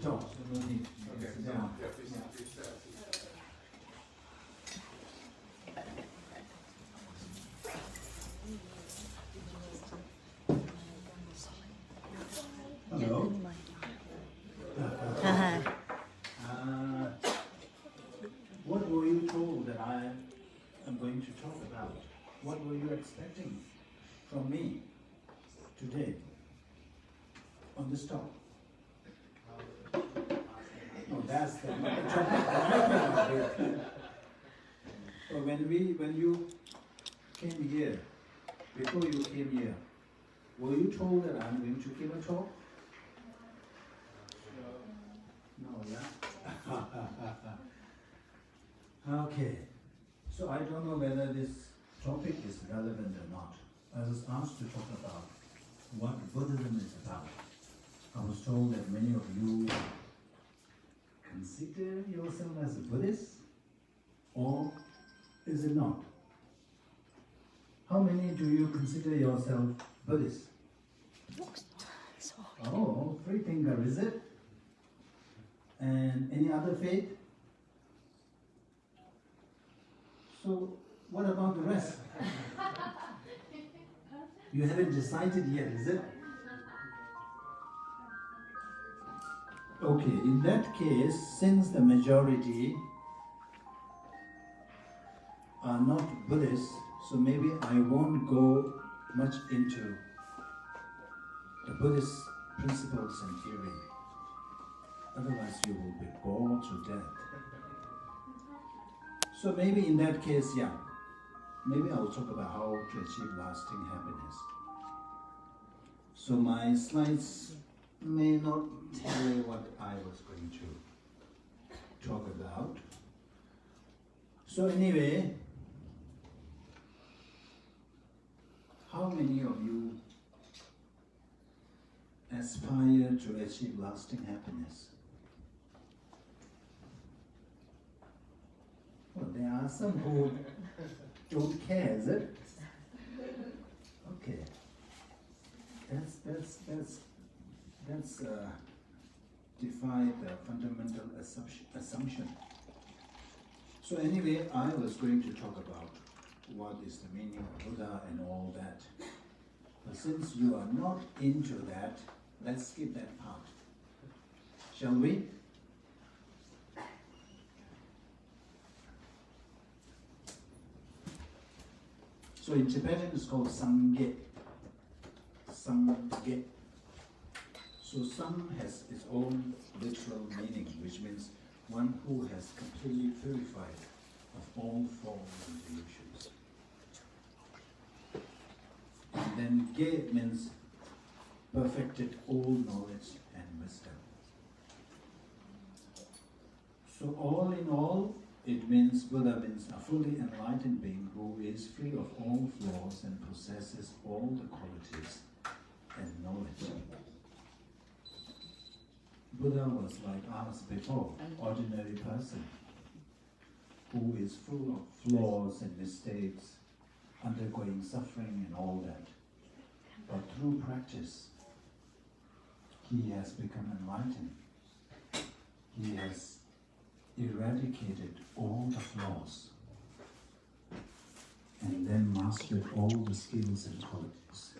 talk, so no need to sit down. Hello. What were you told that I am going to talk about? What were you expecting from me today on this talk? No, that's the topic that I came up with. So when you came here, before you came here, were you told that I'm going to give a talk? No, yeah? Okay, so I don't know whether this topic is relevant or not. I was asked to talk about what Buddhism is about. I was told that many of you consider yourself as a Buddhist, or is it not? How many do you consider yourself Buddhist? Oh, free thinker, is it? And any other faith? So, what about the rest? You haven't decided yet, is it? Okay, in that case, since the majority are not Buddhists, so maybe I won't go much into the Buddhist principles and theory. Otherwise you will be bored to death. So maybe in that case, yeah, maybe I'll talk about how to achieve lasting happiness. So my slides may not tell you what I was going to talk about. So anyway, how many of you aspire to achieve lasting happiness? Well, there are some who don't care, is it? Okay. That's defy the fundamental assumption. So anyway, I was going to talk about what is the meaning of Buddha and all that. But since you are not into that, let's skip that part. Shall we? So in Tibetan it's called Sangye. Sangye. So Sang has its own literal meaning, which means one who has completely purified of all forms and illusions. And then Ge means perfected all knowledge and wisdom. So all in all, it means Buddha means a fully enlightened being who is free of all flaws and possesses all the qualities and knowledge. Buddha was like us before, ordinary person, who is full of flaws and mistakes, undergoing suffering and all that. But through practice, he has become enlightened. He has eradicated all the flaws and then mastered all the skills and qualities.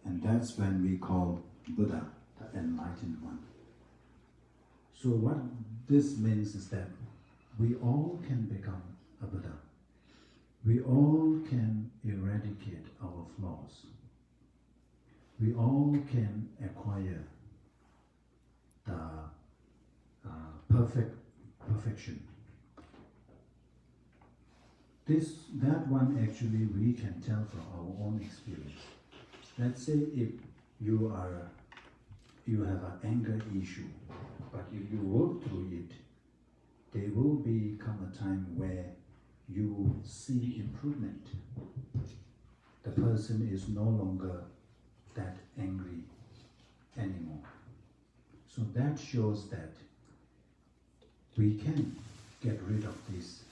And that's when we call Buddha the enlightened one. So what this means is that we all can become a Buddha. We all can eradicate our flaws. We all can acquire the perfection. That one actually we can tell from our own experience. Let's say if you have an anger issue, but if you work through it, there will become a time where you see improvement. The person is no longer that angry anymore. So that shows that we can get rid of these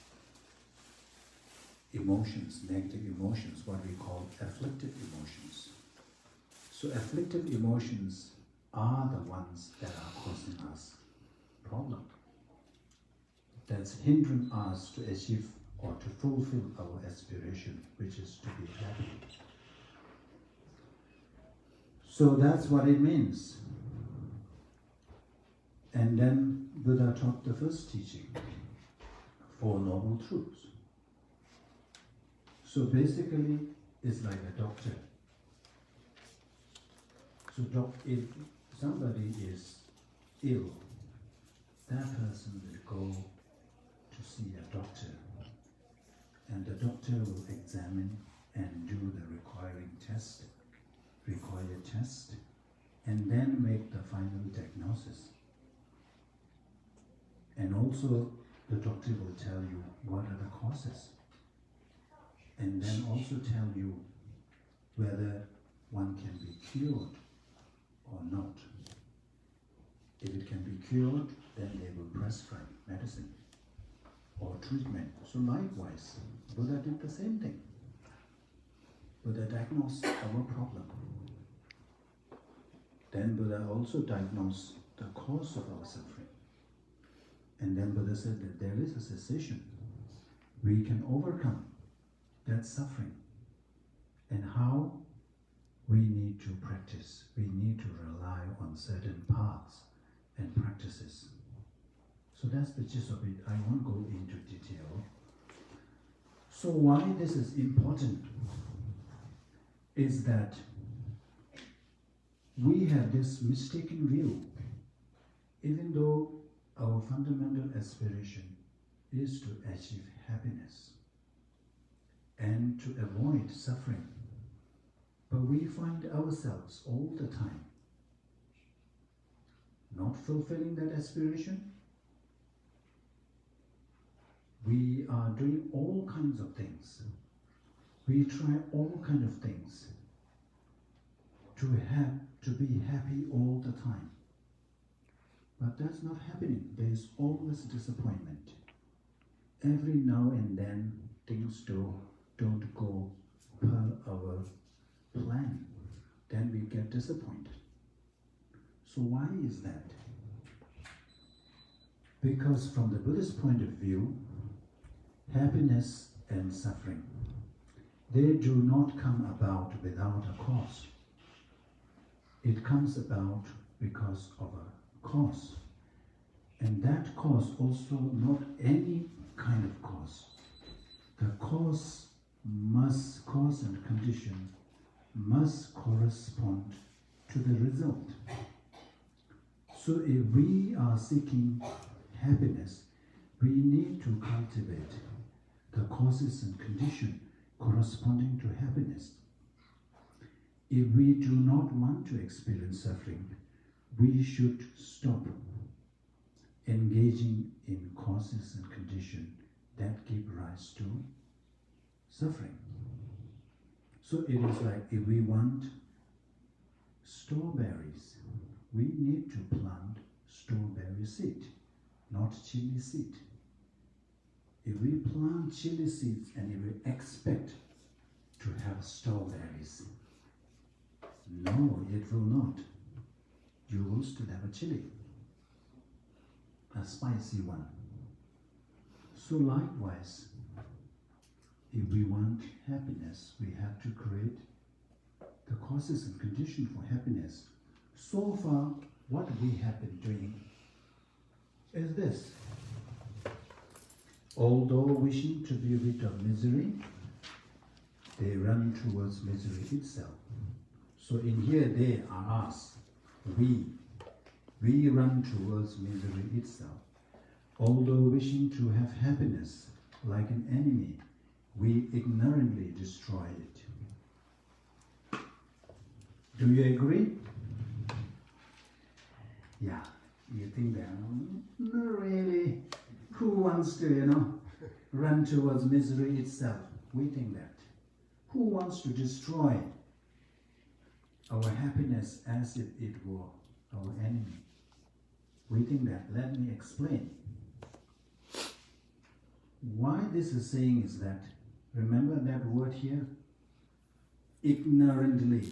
emotions, negative emotions, what we call afflictive emotions. So afflictive emotions are the ones that are causing us problem that's hindering us to achieve or to fulfill our aspiration, which is to be happy. So that's what it means. And then Buddha taught the first teaching, Four Noble Truths. So basically, it's like a doctor. So if somebody is ill, that person will go to see a doctor, and the doctor will examine and do the required test, and then make the final diagnosis. And also, the doctor will tell you what are the causes, and then also tell you whether one can be cured or not. If it can be cured, then they will prescribe medicine or treatment. So likewise, Buddha did the same thing. Buddha diagnosed our problem. Then Buddha also diagnosed the cause of our suffering. And then Buddha said that there is a cessation. We can overcome that suffering. And how? We need to practice. We need to rely on certain paths and practices. So that's the gist of it. I won't go into detail. So why this is important is that we have this mistaken view. Even though our fundamental aspiration is to achieve happiness and to avoid suffering, but we find ourselves all the time not fulfilling that aspiration. We are doing all kinds of things. We try all kinds of things to be happy all the time. But that's not happening. There is always disappointment. Every now and then things don't go per our plan. Then we get disappointed. So why is that? Because from the Buddhist point of view, happiness and suffering, they do not come about without a cause. It comes about because of a cause. And that cause also not any kind of cause. The cause and condition must correspond to the result. So if we are seeking happiness, we need to cultivate the causes and condition corresponding to happiness. If we do not want to experience suffering, we should stop engaging in causes and condition that give rise to suffering. So it is like if we want strawberries, we need to plant strawberry seed, not chili seed. If we plant chili seeds and if we expect to have strawberries, no, it will not. You will still have a chili, a spicy one. So likewise, if we want happiness, we have to create the causes and conditions for happiness. So far, what we have been doing is this. Although wishing to be rid of misery, they run towards misery itself. So in here they are us, we run towards misery itself. Although wishing to have happiness like an enemy, we ignorantly destroy it. Do you agree? Yeah, you think that, not really. Who wants to, run towards misery itself? We think that. Who wants to destroy our happiness as if it were our enemy? We think that. Let me explain. Why this is saying is that, remember that word here? Ignorantly.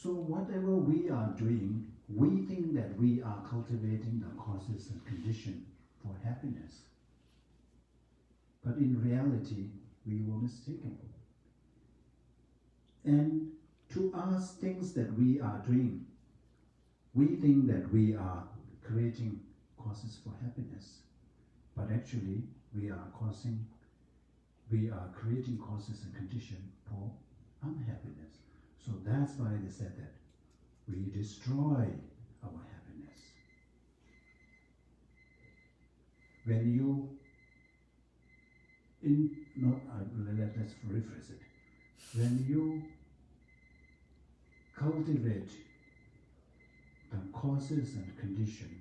So whatever we are doing, we think that we are cultivating the causes and condition for happiness. But in reality, we were mistaken. And to us, things that we are doing, we think that we are creating causes for happiness. But actually, we are creating causes and condition for unhappiness. So that's why they said that we destroy our happiness. When you, let's rephrase it. When you cultivate the causes and condition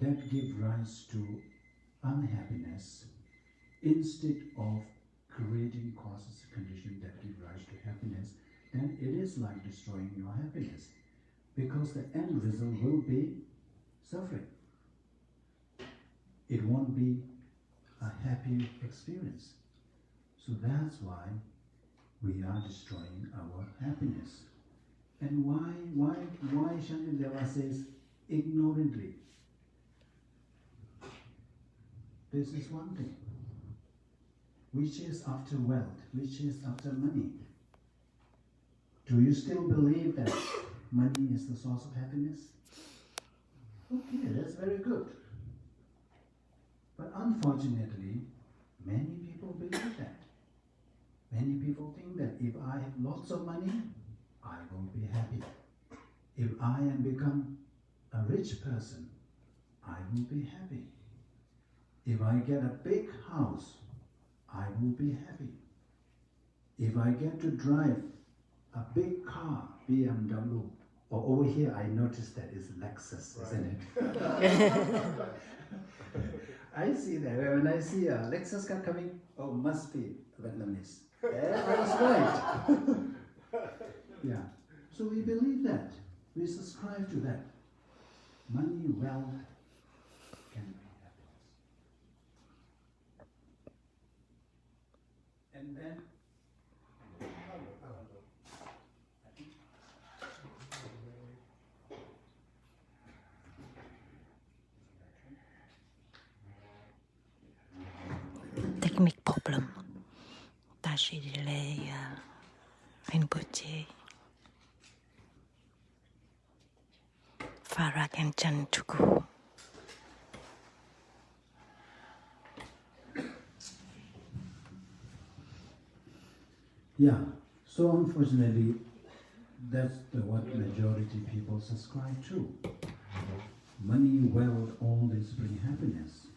that give rise to unhappiness, instead of creating causes and condition that give rise to happiness, then it is like destroying your happiness, because the end result will be suffering. It won't be a happy experience. So that's why we are destroying our happiness. And why Shantideva says ignorantly? This is one thing. We chase after wealth, we chase after money. Do you still believe that money is the source of happiness? Okay, that's very good. But unfortunately, many people believe that. Many people think that if I have lots of money, I will be happy. If I am become a rich person, I will be happy. If I get a big house, I will be happy. If I get to drive a big car, BMW, or over here I noticed that it's Lexus, right, isn't it? I see that. When I see a Lexus car coming, oh, must be Vietnamese. Yeah, I was right. Yeah. So we believe that. We subscribe to that. Money, wealth can be happiness. And then technique problem. Tâche delay Rinpoche. Farak and Chantuku. yeah, so unfortunately, that's what majority people subscribe to. Money, wealth, all this bring happiness.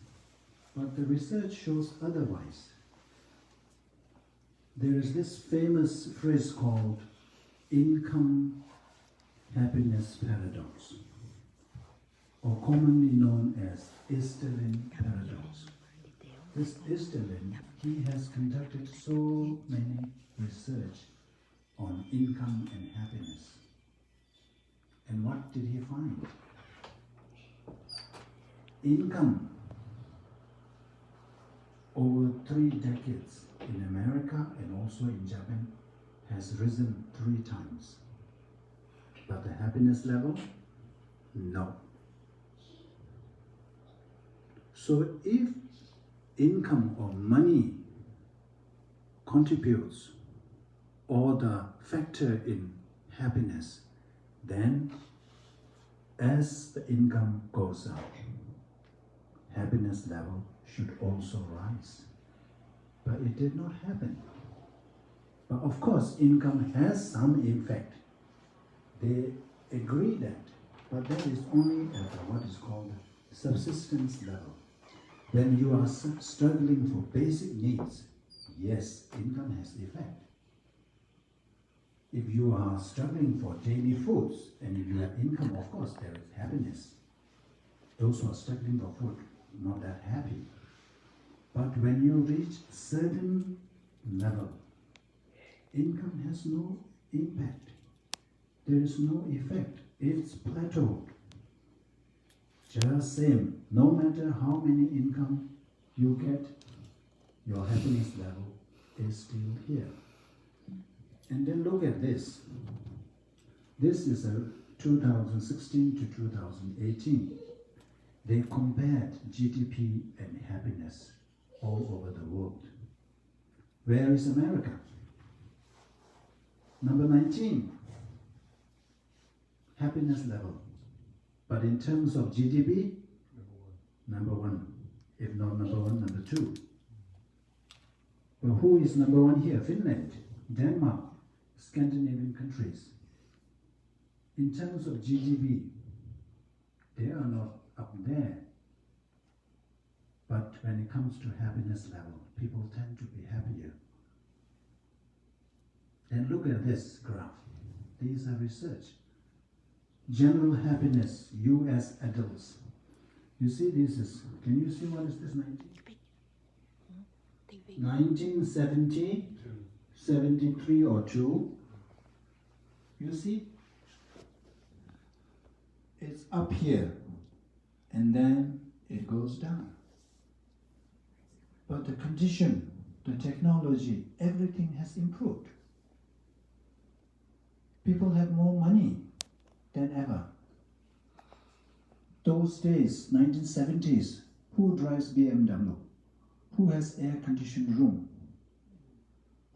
But the research shows otherwise. There is this famous phrase called income happiness paradox, or commonly known as Easterlin paradox. This Easterlin, he has conducted so many research on income and happiness. And what did he find? Income over 3 decades in America and also in Japan has risen 3 times. But the happiness level? No. So if income or money contributes or the factor in happiness, then as the income goes up, happiness level should also rise. But it did not happen. But of course, income has some effect. They agree that, but that is only at what is called subsistence level. When you are struggling for basic needs, yes, income has effect. If you are struggling for daily foods and if you have income, of course, there is happiness. Those who are struggling for food, not that happy. But when you reach certain level, income has no impact. There is no effect. It's plateaued. Just same, no matter how many income you get, your happiness level is still here. And then look at this. This is a 2016 to 2018. They compared GDP and happiness all over the world. Where is America? Number 19, happiness level. But in terms of GDP, number one. If not number one, number two. Well, who is number one here? Finland, Denmark, Scandinavian countries. In terms of GDP, they are not up there. But when it comes to happiness level, people tend to be happier. And look at this graph. These are research. General happiness, US adults. You see this is, can you see what is this 1970, 73 or 2. You see? It's up here and then it goes down. But the condition, the technology, everything has improved. People have more money than ever. Those days, 1970s, who drives BMW? Who has air-conditioned room?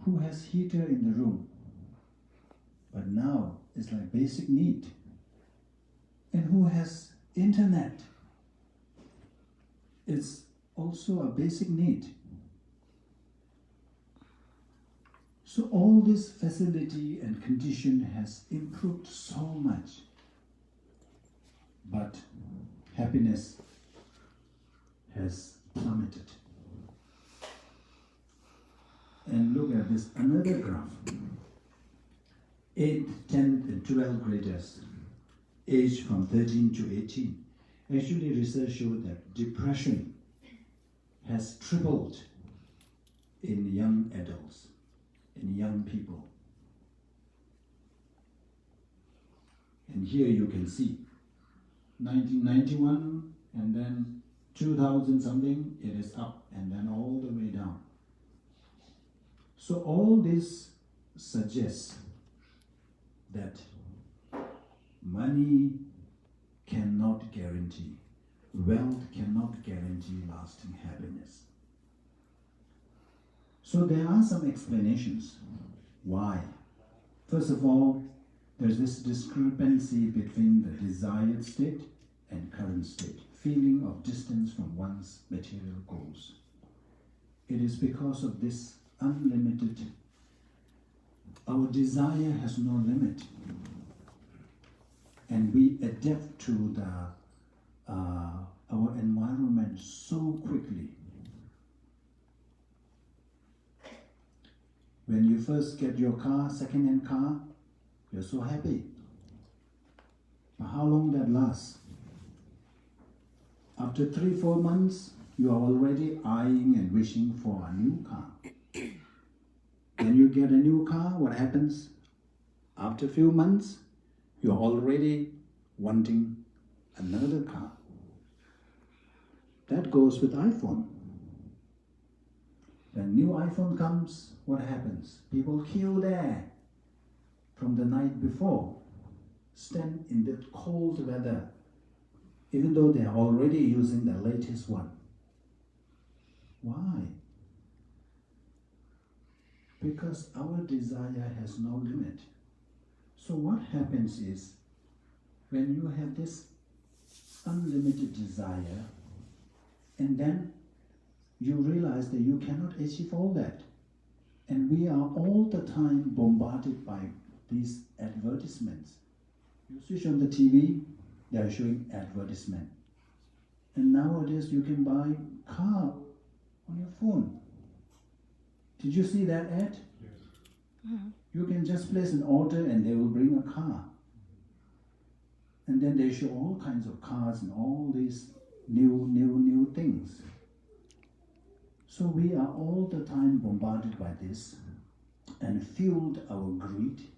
Who has heater in the room? But now, it's like basic need. And who has internet? It's also a basic need. So all this facility and condition has improved so much. But happiness has plummeted. And look at this, another graph. 8th, 10th and 12th graders, aged from 13 to 18. Actually, research showed that depression has tripled in young adults, in young people. And here you can see 1991 and then 2000 something, it is up and then all the way down. So all this suggests that money cannot guarantee, wealth cannot guarantee lasting happiness. So there are some explanations why. First of all, there's this discrepancy between the desired state and current state, feeling of distance from one's material goals. It is because of this unlimited, our desire has no limit. And we adapt to our environment so quickly. When you first get your car, second-hand car, you're so happy. But how long that lasts? After 3-4 months, you are already eyeing and wishing for a new car. When you get a new car, what happens? After a few months, you're already wanting another car. That goes with iPhone. When new iPhone comes, what happens? People queue there from the night before, stand in the cold weather, even though they are already using the latest one. Why? Because our desire has no limit. So what happens is, when you have this unlimited desire, and then you realize that you cannot achieve all that. And we are all the time bombarded by these advertisements. You switch on the TV, they are showing advertisement. And nowadays you can buy a car on your phone. Did you see that ad? Yes. Mm-hmm. You can just place an order and they will bring a car. And then they show all kinds of cars and all these new things. So we are all the time bombarded by this and fueled our greed,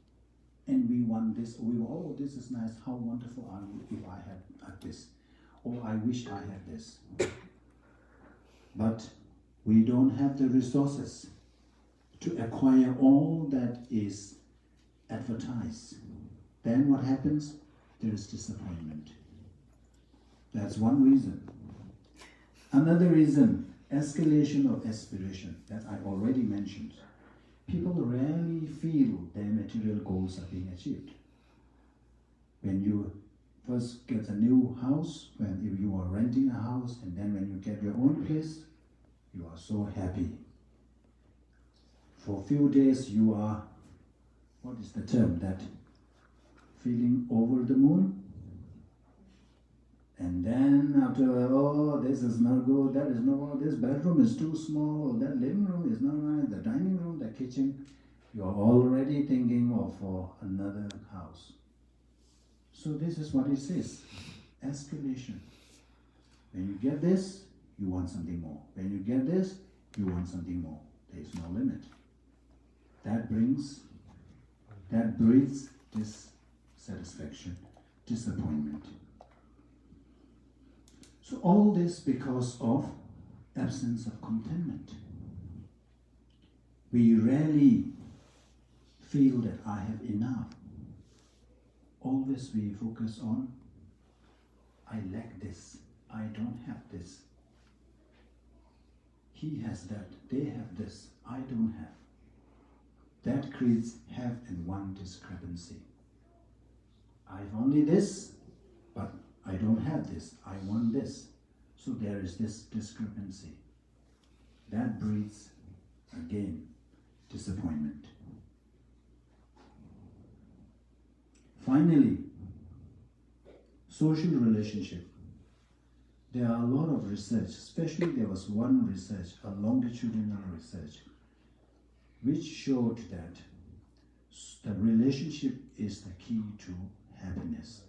and we want this, oh, this is nice, how wonderful I would if I had this, or I wish I had this. But we don't have the resources to acquire all that is advertised, then what happens? There is disappointment. That's one reason. Another reason, escalation of aspiration, that I already mentioned. People rarely feel their material goals are being achieved. When you first get a new house, if you are renting a house, and then when you get your own place, you are so happy. For a few days you are, what is the term, that feeling over the moon? And then after, oh, this is not good, that is not good, this bedroom is too small, or that living room is not right, the dining room, the kitchen, you are already thinking of another house. So this is what it says, escalation. When you get this, you want something more. When you get this, you want something more. There is no limit. That breeds dissatisfaction, disappointment. So all this because of absence of contentment. We rarely feel that I have enough. Always we focus on, I lack this, I don't have this. He has that, they have this, I don't have. That creates have and want discrepancy. I've only this, but I don't have this, I want this. So there is this discrepancy. That breeds, again, disappointment. Finally, social relationship. There are a lot of research, especially there was one research, a longitudinal research, which showed that the relationship is the key to happiness.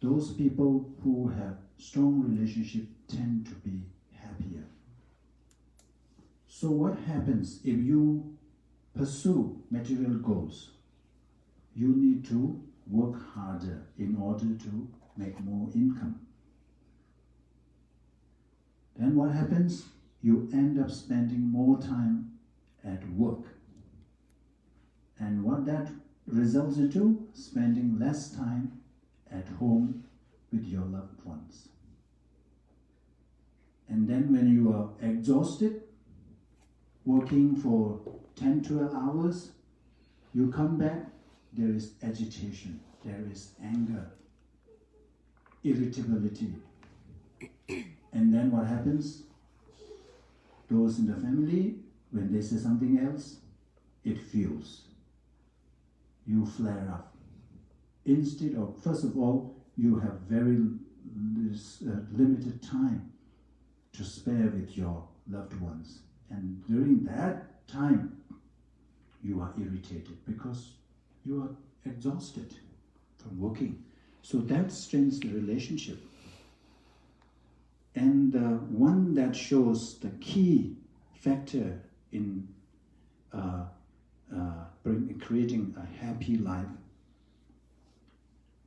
Those people who have strong relationship tend to be happier. So what happens if you pursue material goals? You need to work harder in order to make more income. Then what happens? You end up spending more time at work. And what that results into? Spending less time at home with your loved ones. And then when you are exhausted, working for 10, 12 hours, you come back, there is agitation, there is anger, irritability. And then what happens? Those in the family, when they say something else, it fuels. You flare up. Instead of, first of all, you have very limited time to spare with your loved ones. And during that time, you are irritated because you are exhausted from working. So that strains the relationship. And the one that shows the key factor in creating a happy life,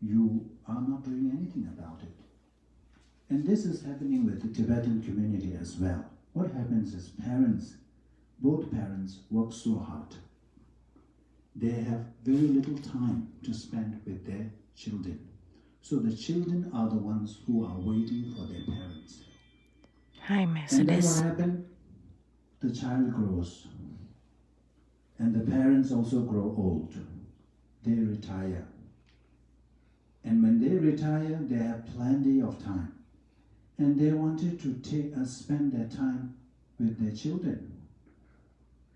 you are not doing anything about it. And this is happening with the Tibetan community as well. What happens is both parents work so hard. They have very little time to spend with their children. So the children are the ones who are waiting for their parents. Hi, And then Mercedes. what happens? The child grows. And the parents also grow old. They retire. And when they retire, they have plenty of time. And they wanted to spend their time with their children.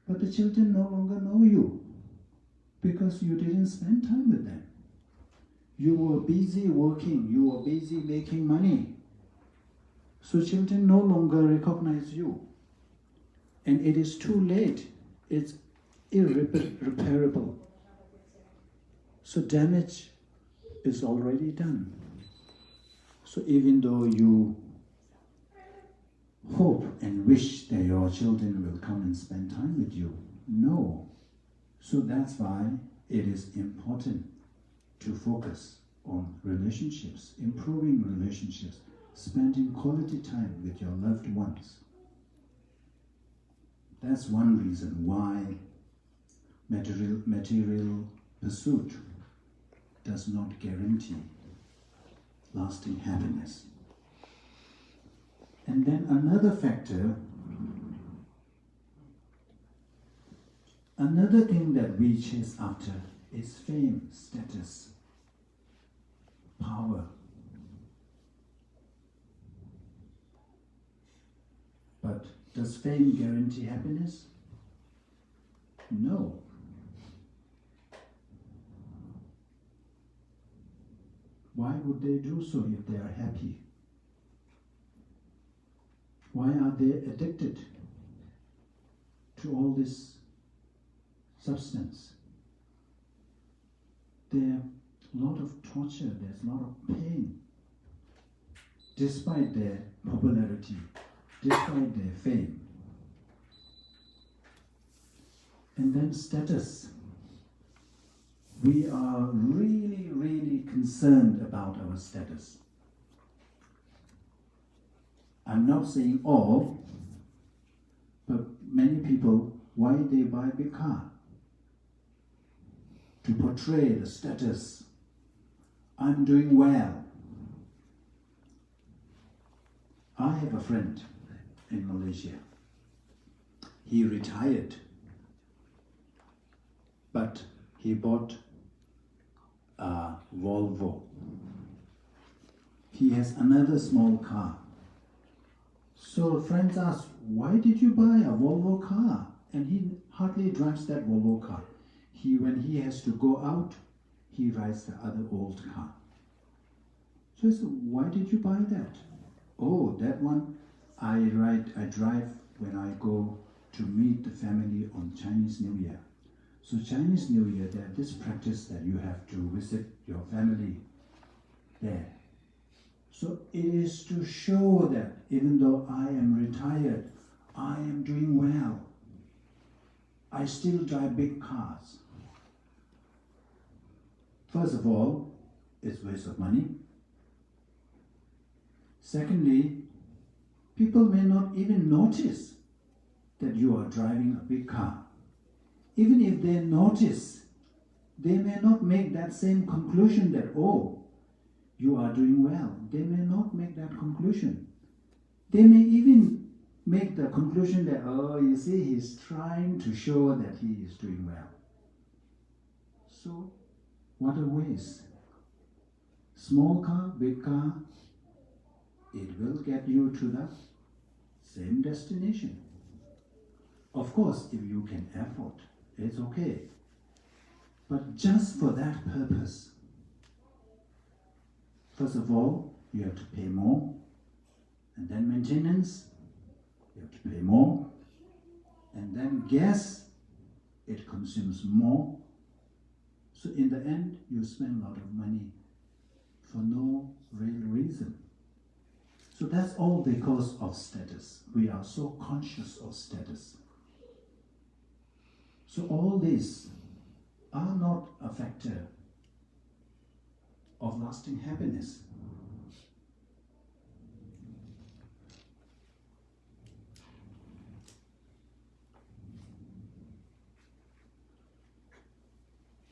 But the children no longer know you because you didn't spend time with them. You were busy working, you were busy making money. So children no longer recognize you. And it is too late. It's irreparable. So damage is already done. So even though you hope and wish that your children will come and spend time with you, no. So that's why it is important to focus on relationships, improving relationships, spending quality time with your loved ones. That's one reason why material pursuit does not guarantee lasting happiness. And then another factor, another thing that we chase after is fame, status, power. But does fame guarantee happiness? No. Why would they do so if they are happy? Why are they addicted to all this substance? There's a lot of torture, there's a lot of pain, despite their popularity, despite their fame. And then status. We are really, really concerned about our status. I'm not saying all, but many people, why they buy a big car? To portray the status. I'm doing well. I have a friend in Malaysia. He retired, but he bought a Volvo. He has another small car. So friends ask, why did you buy a Volvo car? And he hardly drives that Volvo car. When he has to go out, he rides the other old car. So I said, why did you buy that? Oh, that one I drive when I go to meet the family on Chinese New Year. So Chinese New Year, there's this practice that you have to visit your family there. So it is to show that even though I am retired, I am doing well. I still drive big cars. First of all, it's waste of money. Secondly, people may not even notice that you are driving a big car. Even if they notice, they may not make that same conclusion that, oh, you are doing well. They may not make that conclusion. They may even make the conclusion that, oh, you see, he's trying to show that he is doing well. So, what a waste. Small car, big car, it will get you to the same destination. Of course, if you can afford, it's okay. But just for that purpose, first of all, you have to pay more, and then maintenance, you have to pay more, and then gas, it consumes more. So in the end, you spend a lot of money for no real reason. So that's all because of status. We are so conscious of status. So all these are not a factor of lasting happiness.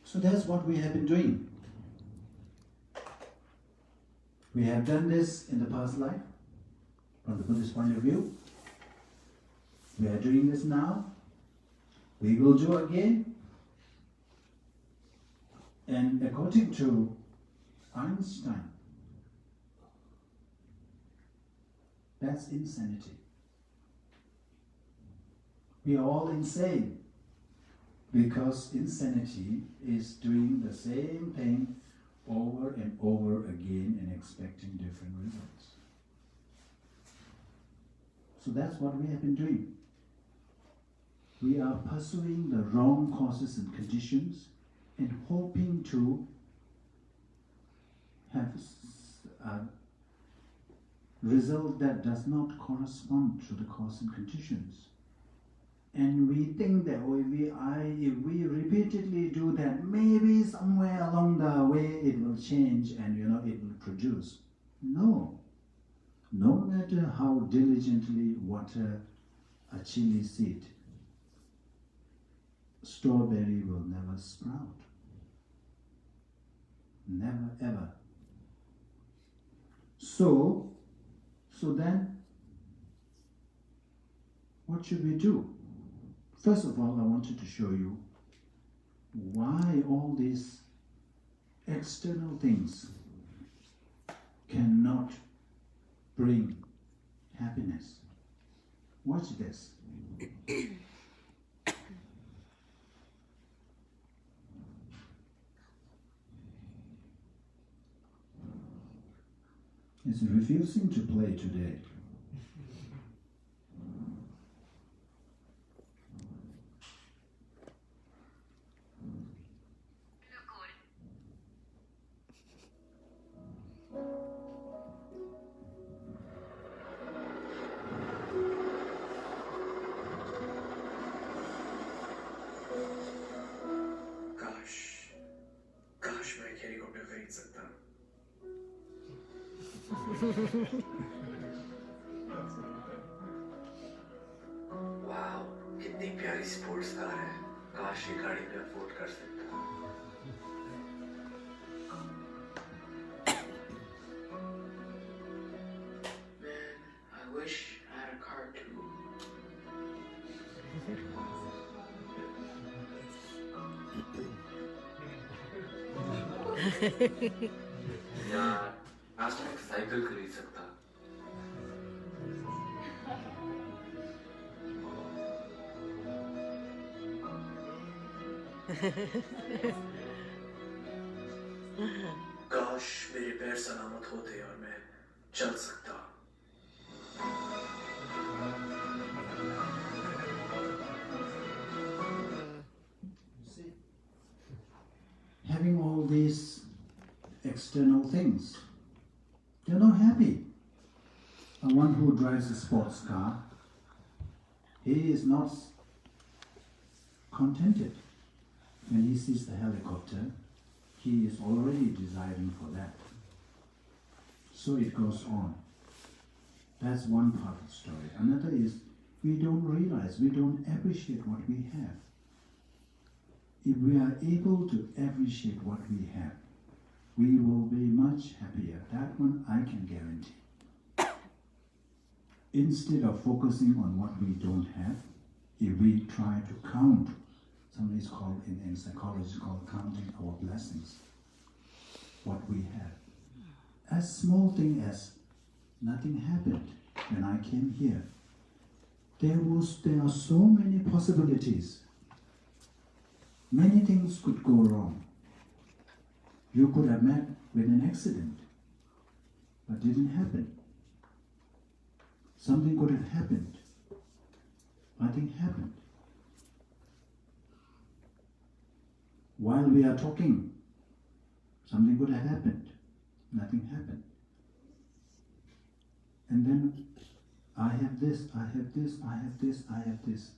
So that's what we have been doing. We have done this in the past life, from the Buddhist point of view. We are doing this now. We will do again. And according to Einstein, that's insanity. We are all insane because insanity is doing the same thing over and over again and expecting different results. So that's what we have been doing. We are pursuing the wrong causes and conditions and hoping to have a result that does not correspond to the cause and conditions. And we think that if we repeatedly do that, maybe somewhere along the way it will change and it will produce. No. No matter how diligently water a chili seed, strawberry will never sprout. Never ever. So then, what should we do? First of all, I wanted to show you why all these external things cannot bring happiness. Watch this. It's refusing to play today. काश मैं एक helicopter खरीद सकता। Wow, कितनी प्यारी sports car है। काश ये गाड़ी में अफोर्ड कर सकता। Man, I wish I had a car too. यार, आज मैं एक साइकिल खरीद सकता। काश मेरे पैर सलामत होते और मैं चल सकता। See, having all these external things, they're not happy. One who drives a sports car, he is not contented. When he sees the helicopter, he is already desiring for that. So it goes on. That's one part of the story. Another is we don't realize, we don't appreciate what we have. If we are able to appreciate what we have, we will be much happier. That one I can guarantee. Instead of focusing on what we don't have, if we try to count, somebody is called in psychology called counting our blessings, what we have. As small thing as nothing happened when I came here. There are so many possibilities. Many things could go wrong. You could have met with an accident, but didn't happen. Something could have happened. Nothing happened. While we are talking, something could have happened. Nothing happened. And then I have this, I have this, I have this, I have this.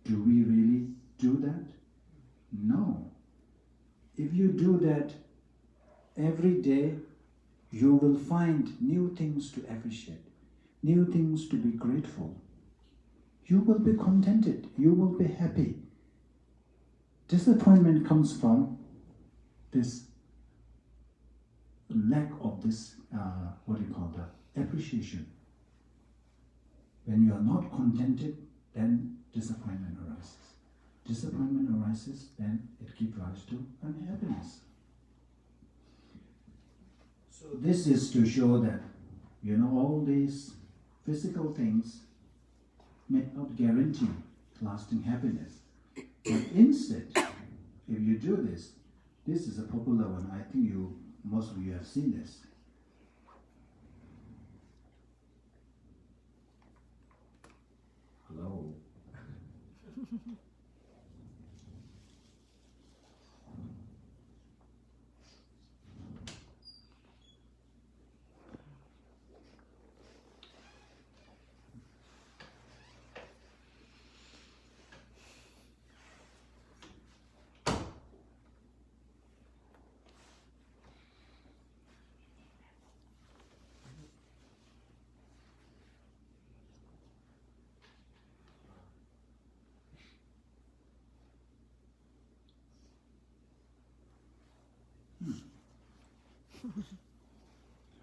Do we really do that? No. If you do that every day, you will find new things to appreciate, new things to be grateful. You will be contented, you will be happy. Disappointment comes from this lack of this, appreciation. When you are not contented, then disappointment arises. Disappointment arises, then it gives rise to unhappiness. So this is to show that, all these physical things may not guarantee lasting happiness. But instead, if you do this is a popular one. I think most of you have seen this. Hello.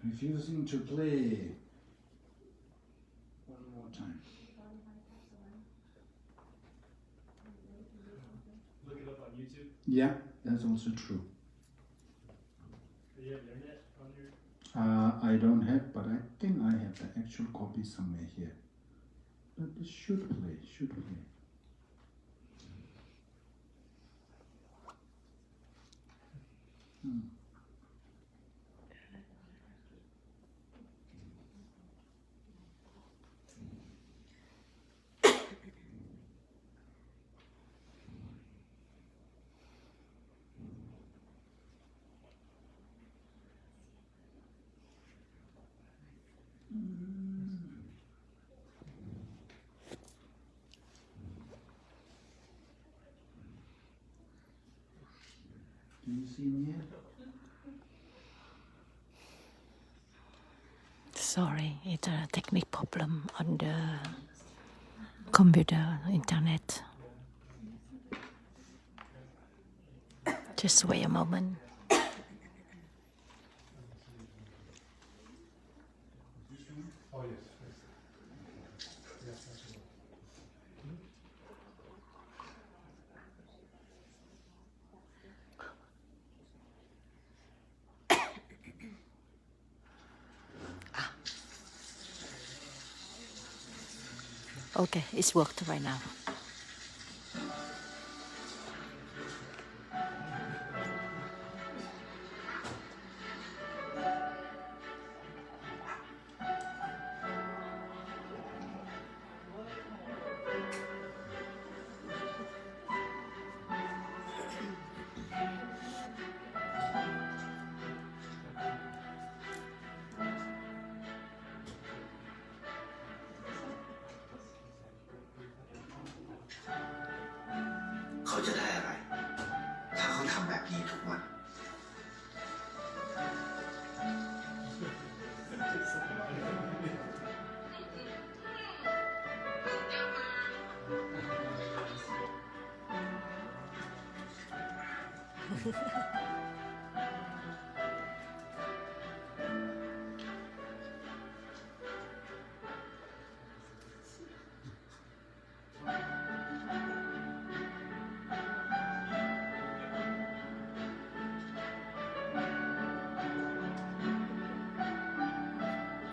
Refusing to play. One more time. Look it up on YouTube. Yeah, that's also true. Do you have internet on your? I don't have, but I think I have the actual copy somewhere here. But it should play, should play. Do you see me here? Sorry, it's a technical problem on the computer, internet. Just wait a moment. Oh yes. Yes, absolutely. Okay, it's worked right now.เขาจะได้อะไร ถ้าเขาทำแบบนี้ทุกวัน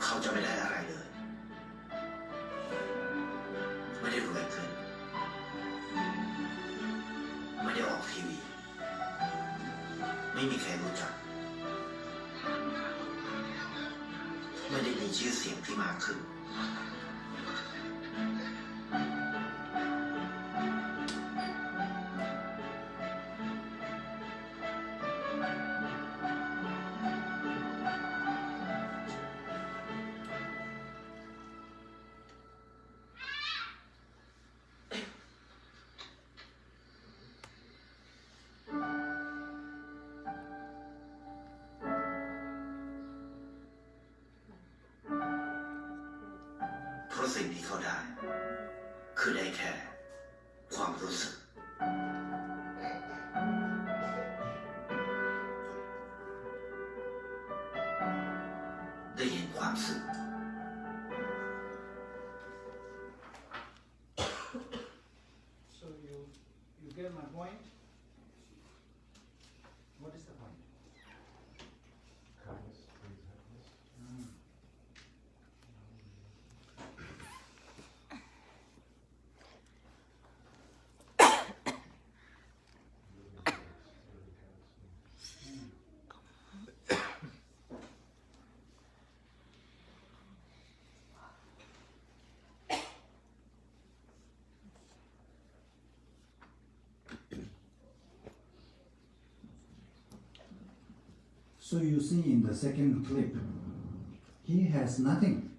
เขาจะไม่ได้อะไรเลย ไม่ได้รวยขึ้น ไม่ได้ออกทีวี ไม่มีใครรู้จัก ไม่ได้มีชื่อเสียงที่มากขึ้น เพราะสิ่งที่เขาได้ คือได้แค่ความรู้สึก ได้เห็นความสึก So you get my point? What is the point? Kindness brings happiness. So you see in the second clip, he has nothing.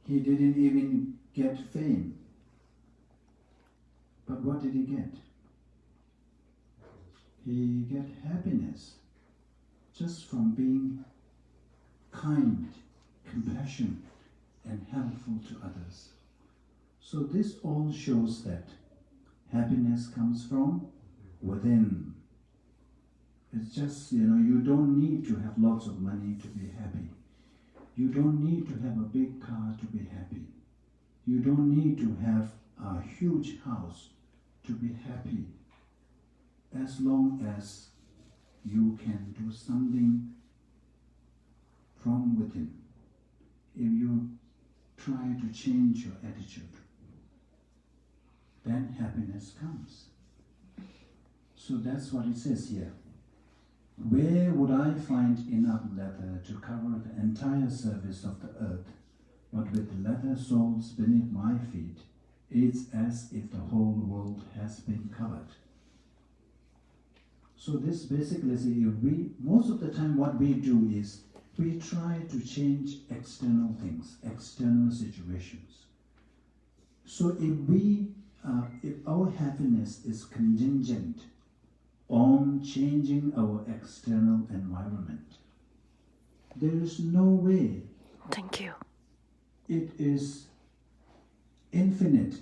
He didn't even get fame. But what did he get? He get happiness just from being kind, compassionate, and helpful to others. So this all shows that happiness comes from within. It's just, you don't need to have lots of money to be happy. You don't need to have a big car to be happy. You don't need to have a huge house to be happy. As long as you can do something from within. If you try to change your attitude, then happiness comes. So that's what it says here. Where would I find enough leather to cover the entire surface of the earth? But with the leather soles beneath my feet, it's as if the whole world has been covered. So this basically is, most of the time what we do is, we try to change external things, external situations. So if our happiness is contingent on changing our external environment, there is no way. Thank you. It is infinite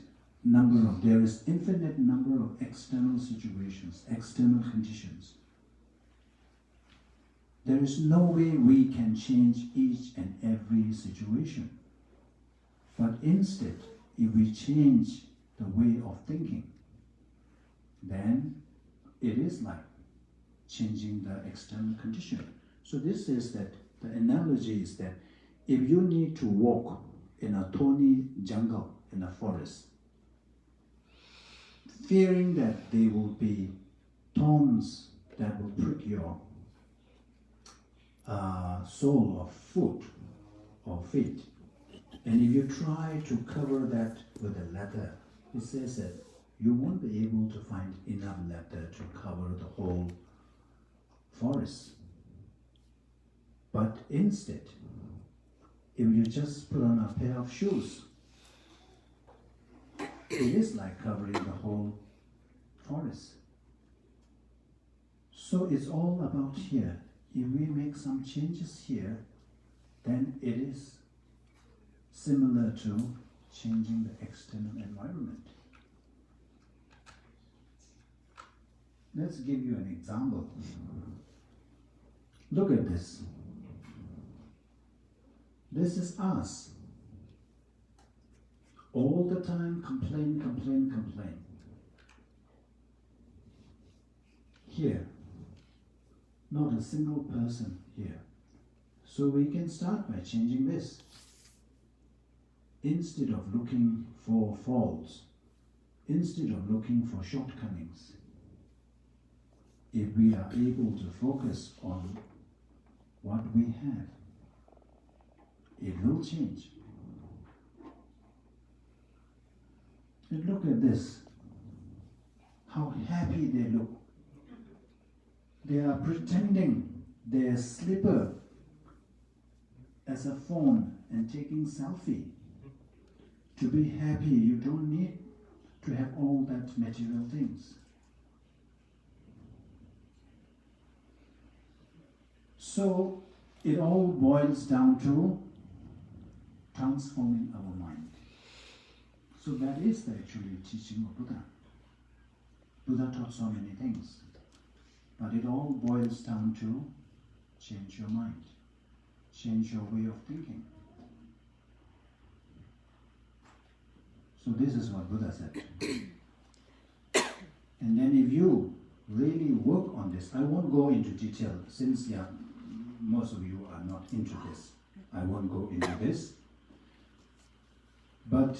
number of external situations, external conditions. There is no way we can change each and every situation. But instead, if we change the way of thinking, then it is like changing the external condition. So this is that, the analogy is that if you need to walk in a thorny jungle, in a forest, fearing that there will be thorns that will prick your sole of foot or feet, and if you try to cover that with a leather, it says that you won't be able to find enough leather to cover the whole forest. But instead, if you just put on a pair of shoes, it is like covering the whole forest. So it's all about here. If we make some changes here, then it is similar to changing the external environment. Let's give you an example. Look at this. This is us. All the time complain, complain, complain. Here, not a single person here. So we can start by changing this. Instead of looking for faults, instead of looking for shortcomings, if we are able to focus on what we have, it will change. And look at this, how happy they look. They are pretending their slipper as a phone and taking selfie. To be happy, you don't need to have all that material things. So it all boils down to transforming our mind. So that is the actually teaching of Buddha. Buddha taught so many things, but it all boils down to change your mind, change your way of thinking. So this is what Buddha said. And then if you really work on this, I won't go into detail since most of you are not into this. I won't go into this. But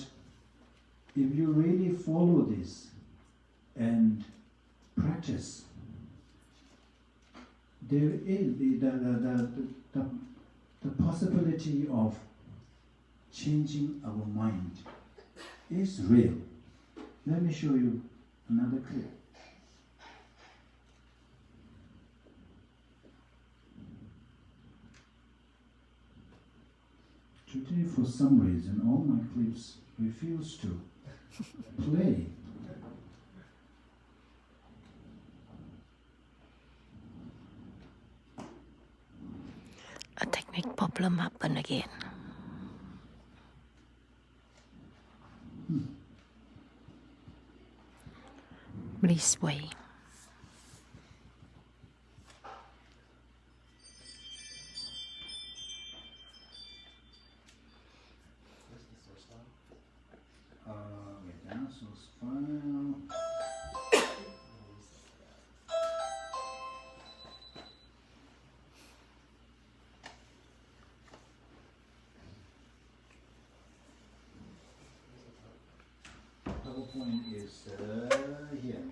if you really follow this and practice, there is the possibility of changing our mind is real. Let me show you another clip. Today, for some reason, all my clips refuse to play. A technical problem happened again. Please wait. So spinal. PowerPoint is here.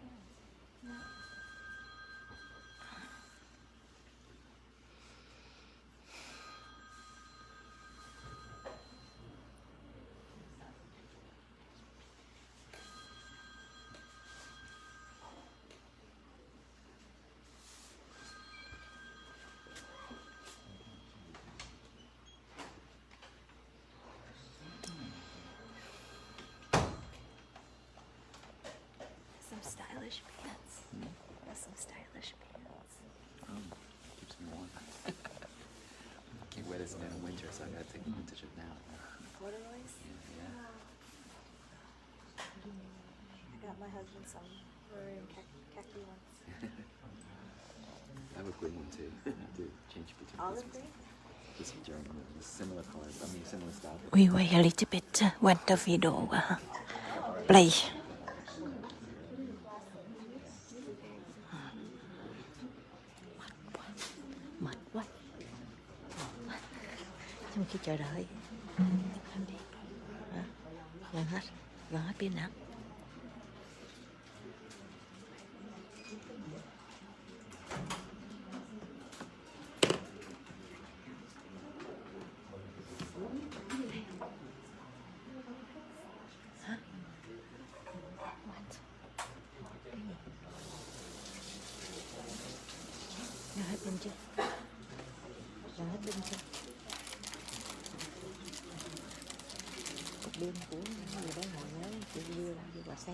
Some stylish pants. Some stylish pants. Keeps me warm. Can't wear this in the winter, so I gotta take advantage of now. Corduroys. Yeah. I got my husband some wearing khaki ones. I have a green one too. I have to change between Olive this green? this during the similar colors. I mean similar style. We wait a little bit when the video play. Mệt quá. Trong khi chờ đợi. Làm đi. Hả? Gần hết pin nè. Gần hết pin chưa? Gần hết pin chưa? Cục pin của người đó hồi nhớ chị đưa lại đi qua xe.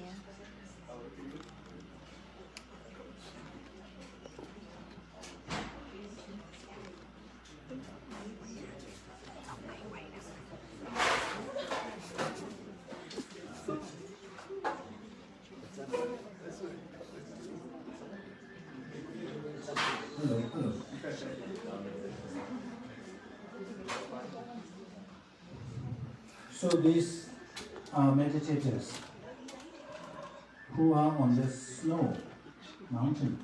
Hello, hello. So these are meditators who are on the snow mountain.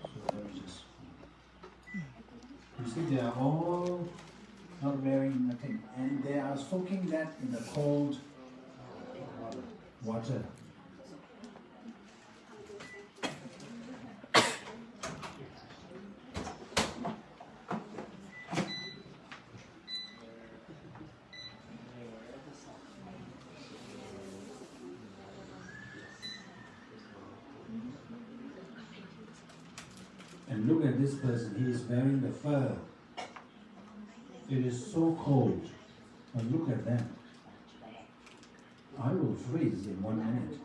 So let me just. You see, they are all not wearing nothing, and they are soaking that in the cold water. And look at this person, he is wearing the fur. It is so cold. And look at them. I will freeze in 1 minute.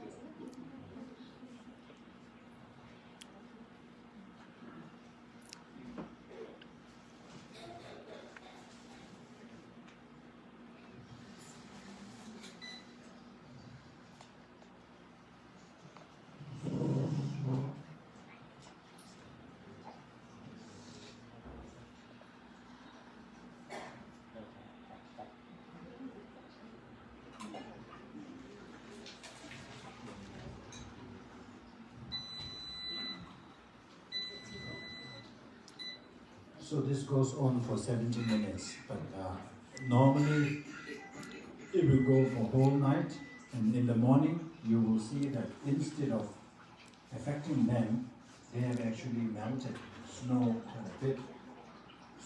So this goes on for 70 minutes, but normally it will go for whole night, and in the morning you will see that instead of affecting them, they have actually melted snow a bit.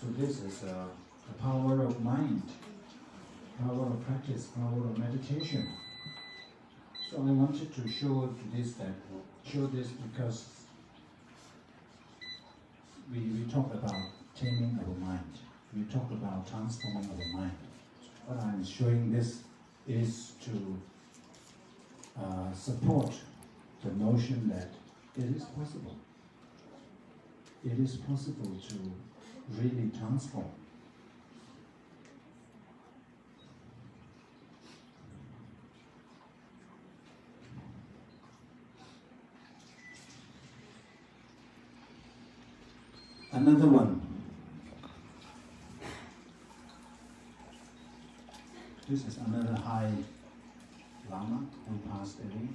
So this is the power of mind, power of practice, power of meditation. So I wanted to show this because we talk about taming our mind. We talk about transforming our mind. What I'm showing this is to support the notion that it is possible. It is possible to really transform. Another one. This is another high Lama who passed away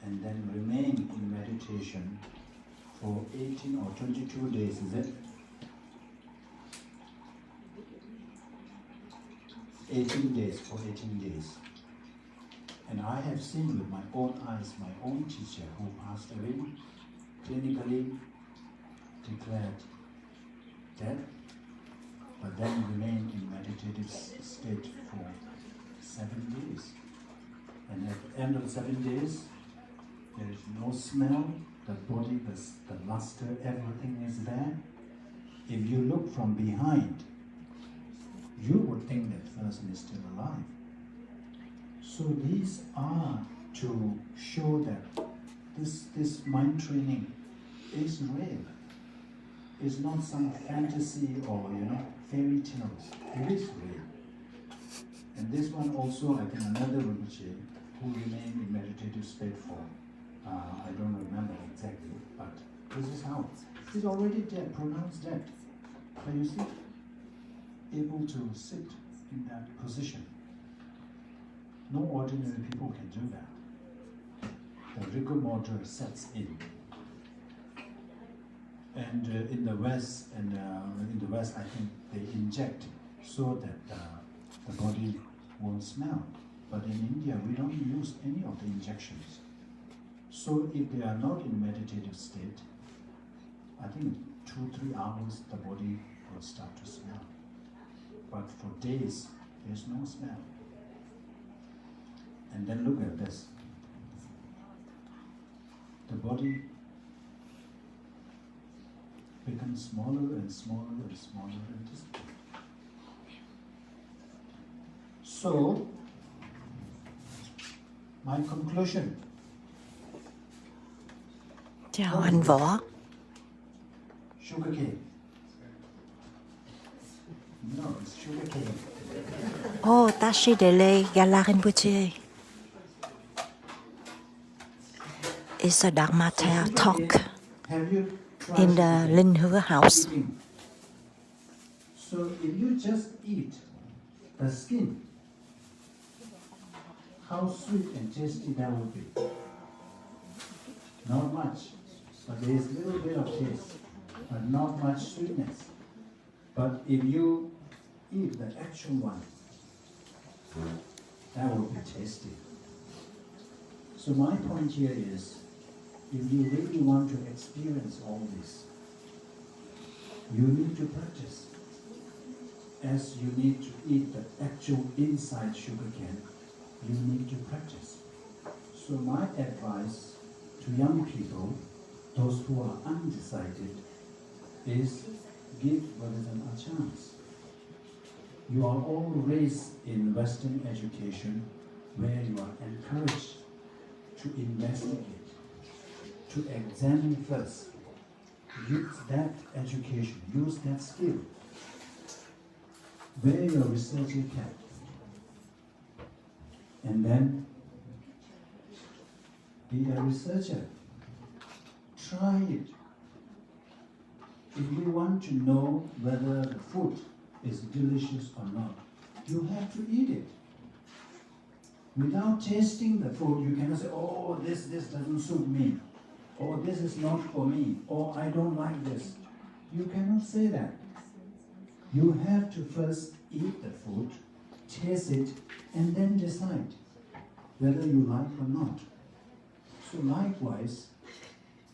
and then remained in meditation for 18 or 22 days, is it? 18 days, for 18 days. And I have seen with my own eyes, my own teacher who passed away, clinically declared dead, but then remained in meditative state for 7 days. And at the end of 7 days, there is no smell, the body, the luster, everything is there. If you look from behind, you would think that person is still alive. So these are to show that this mind training is real. It's not some fantasy or fairy tales. It is real. And this one also, I think another Rinpoche who remained in meditative state for, I don't remember exactly, but this is how. He's already dead, pronounced dead. But you see, able to sit in that position. No ordinary people can do that. The rigor mortis sets in. And in the West, I think they inject so that the body won't smell. But in India, we don't use any of the injections. So if they are not in meditative state, I think 2-3 hours the body will start to smell. But for days, there's no smell. And then look at this. The body becomes smaller and smaller and smaller and distant. So, my conclusion. Chào anh Võ. Sugar cane. No, it's sugar cane. Oh, Tashi Dele Gala Rinpoche. It's a Dharma talk Have you tried in the Linh Hứa house. eating? So if you just eat the skin, how sweet and tasty that would be. Not much, but there is a little bit of taste, but not much sweetness. But if you eat the actual one, that will be tasty. So my point here is, if you really want to experience all this, you need to practice. As you need to eat the actual inside sugar cane, you need to practice. So my advice to young people, those who are undecided, is give Buddhism a chance. You are all raised in Western education where you are encouraged to investigate, to examine first. Use that education, use that skill. Where your research is kept. And then be a researcher. Try it. If you want to know whether the food is delicious or not, you have to eat it. Without tasting the food, you cannot say, oh, this doesn't suit me, or this is not for me, or I don't like this. You cannot say that. You have to first eat the food, taste it, and then decide whether you like or not. So likewise,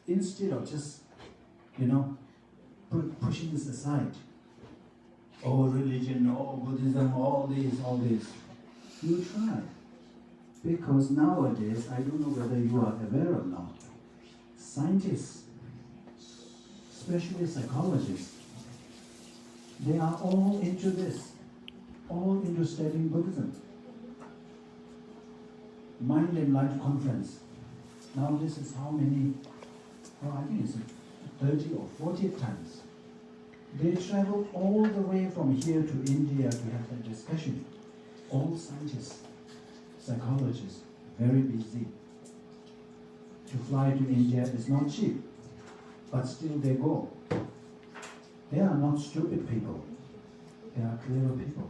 instead of just, pushing this aside, religion, Buddhism, all this, you try. Because nowadays, I don't know whether you are aware or not, scientists, especially psychologists, they are all into this, all into studying Buddhism. Mind and Life Conference. Now this is how many, I think it's 30 or 40 times. They travel all the way from here to India to have that discussion. All scientists, psychologists, very busy. To fly to India is not cheap, but still they go. They are not stupid people. They are clever people.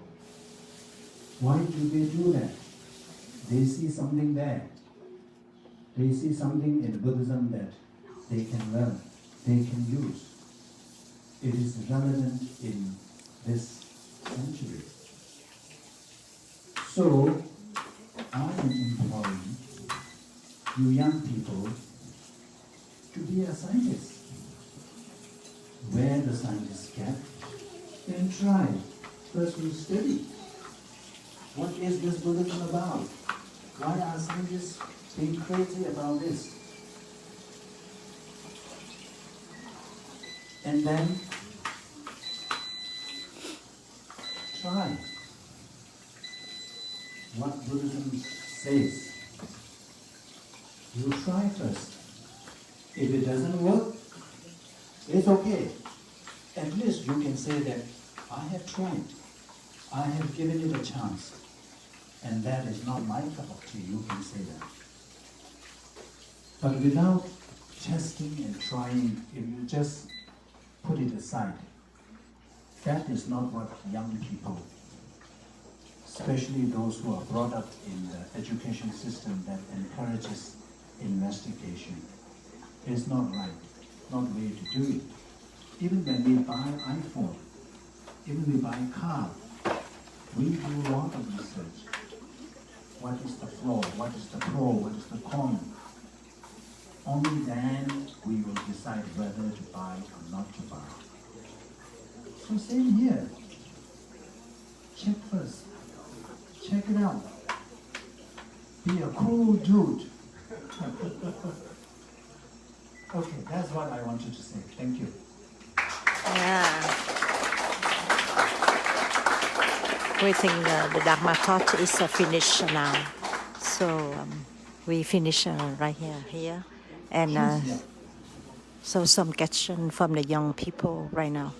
Why do they do that? They see something there. They see something in Buddhism that they can learn, they can use. It is relevant in this century. So, I am imploring you young people to be a scientist. Where the scientists get, then try. First we study. What is this Buddhism about? Why are scientists being crazy about this? And then try what Buddhism says. You try first. If it doesn't work, it's okay. At least you can say that I have tried. I have given it a chance. And that is not my cup of tea. You can say that. But without testing and trying, if you just put it aside, that is not what young people, especially those who are brought up in the education system that encourages investigation, is not right, not the way to do it. Even when we buy an iPhone, even we buy a car, we do a lot of research. What is the flaw? What is the pro? What is the con? Only then we will decide whether to buy or not to buy. So same here. Check first. Check it out. Be a cool dude. Okay, that's what I wanted to say. Thank you. Yeah. We think the Dharma talk is finished now. So we finish right here. And so some question from the young people right now.